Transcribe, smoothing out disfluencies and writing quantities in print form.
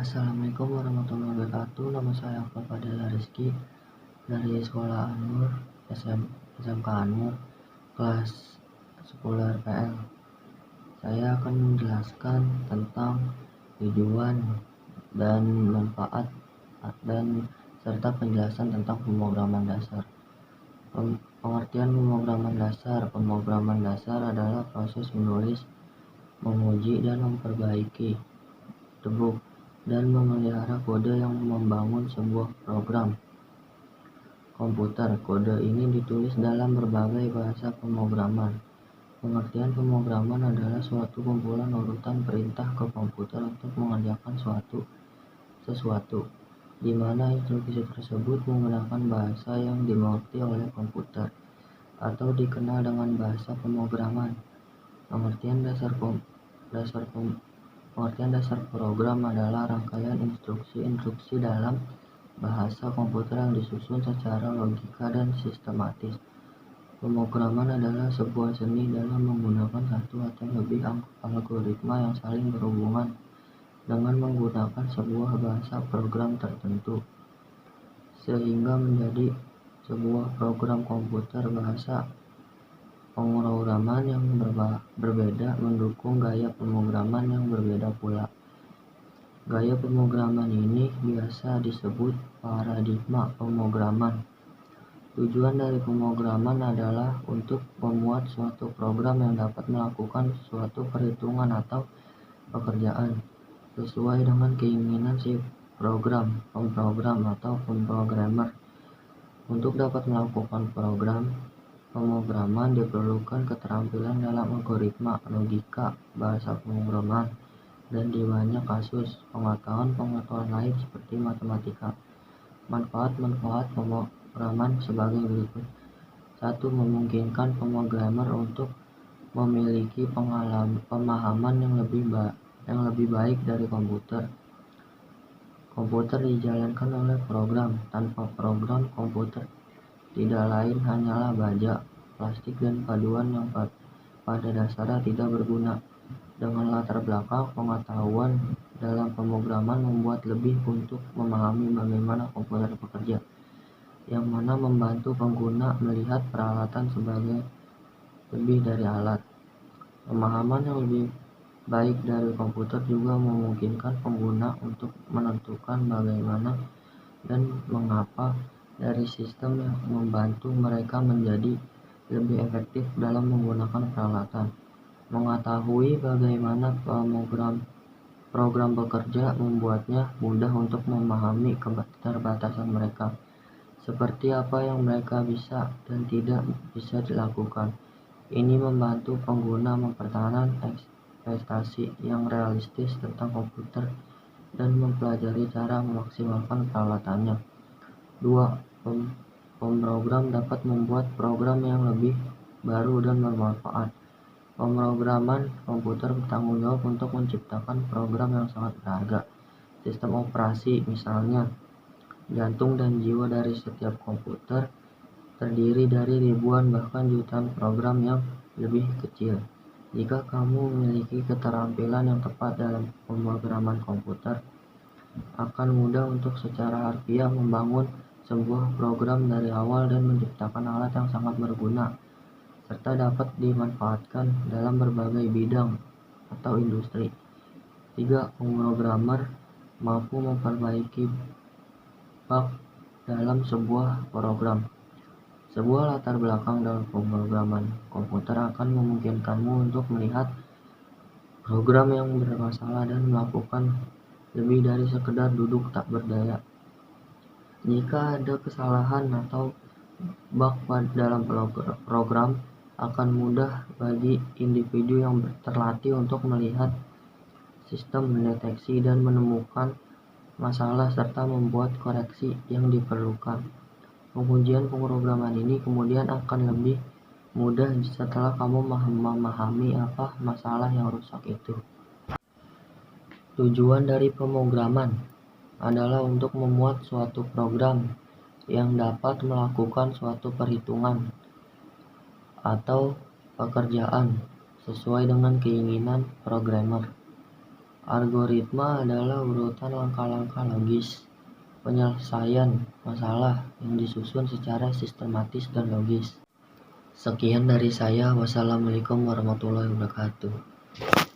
Assalamualaikum warahmatullahi wabarakatuh. Nama saya Akmal Fadil Rizky dari Sekolah Anur SMK Anur kelas 10 RPL. Saya akan menjelaskan tentang tujuan dan manfaat dan serta penjelasan tentang pemrograman dasar. Pengertian pemrograman dasar. Pemrograman dasar adalah proses menulis, menguji dan memperbaiki debug dan memelihara kode yang membangun sebuah program komputer. Kode ini ditulis dalam berbagai bahasa pemrograman. Pengertian pemrograman adalah suatu kumpulan urutan perintah ke komputer untuk mengerjakan sesuatu, di mana instruksi tersebut menggunakan bahasa yang dimengerti oleh komputer atau dikenal dengan bahasa pemrograman. Pengertian dasar program adalah rangkaian instruksi-instruksi dalam bahasa komputer yang disusun secara logika dan sistematis. Pemrograman adalah sebuah seni dalam menggunakan satu atau lebih algoritma yang saling berhubungan dengan menggunakan sebuah bahasa program tertentu, sehingga menjadi sebuah program komputer. Bahasa pemrograman yang berbeda mendukung gaya pemrograman yang berbeda pula. Gaya pemrograman ini biasa disebut paradigma pemrograman. Tujuan dari pemrograman adalah untuk membuat suatu program yang dapat melakukan suatu perhitungan atau pekerjaan sesuai dengan keinginan si pemrogram atau pemrogramer. Untuk dapat melakukan pemrograman diperlukan keterampilan dalam algoritma, logika, bahasa pemrograman, dan di banyak kasus pengetahuan lain seperti matematika. Manfaat pemrograman sebagai berikut. 1. Memungkinkan pemrogramer untuk memiliki pemahaman yang lebih baik dari komputer. Komputer dijalankan oleh program. Tanpa program, komputer tidak lain hanyalah baja, plastik, dan paduan yang pada dasarnya tidak berguna. Dengan latar belakang pengetahuan dalam pemrograman membuat lebih untuk memahami bagaimana komputer bekerja, yang mana membantu pengguna melihat peralatan sebagai lebih dari alat. Pemahaman yang lebih baik dari komputer juga memungkinkan pengguna untuk menentukan bagaimana dan mengapa dari sistem yang membantu mereka menjadi lebih efektif dalam menggunakan peralatan. Mengetahui bagaimana program bekerja membuatnya mudah untuk memahami keterbatasan mereka, seperti apa yang mereka bisa dan tidak bisa dilakukan. Ini membantu pengguna mempertahankan ekspektasi yang realistis tentang komputer dan mempelajari cara memaksimalkan peralatannya. 2. Pemrogram dapat membuat program yang lebih baru dan bermanfaat. Pemrograman komputer bertanggung jawab untuk menciptakan program yang sangat berharga. Sistem operasi, misalnya, jantung dan jiwa dari setiap komputer, terdiri dari ribuan bahkan jutaan program yang lebih kecil. Jika kamu memiliki keterampilan yang tepat dalam pemrograman komputer, akan mudah untuk secara harfiah membangun sebuah program dari awal dan menciptakan alat yang sangat berguna, serta dapat dimanfaatkan dalam berbagai bidang atau industri. 3. Pemrogramer mampu memperbaiki bug dalam sebuah program. Sebuah latar belakang dalam pemrograman komputer akan memungkinkanmu untuk melihat program yang bermasalah dan melakukan lebih dari sekedar duduk tak berdaya. Jika ada kesalahan atau bug dalam program, akan mudah bagi individu yang terlatih untuk melihat sistem, mendeteksi dan menemukan masalah serta membuat koreksi yang diperlukan. Pengujian pemrograman ini kemudian akan lebih mudah setelah kamu memahami apa masalah yang rusak itu. Tujuan dari pemrograman adalah untuk membuat suatu program yang dapat melakukan suatu perhitungan atau pekerjaan sesuai dengan keinginan programmer. Algoritma adalah urutan langkah-langkah logis penyelesaian masalah yang disusun secara sistematis dan logis. Sekian dari saya. Wassalamualaikum warahmatullahi wabarakatuh.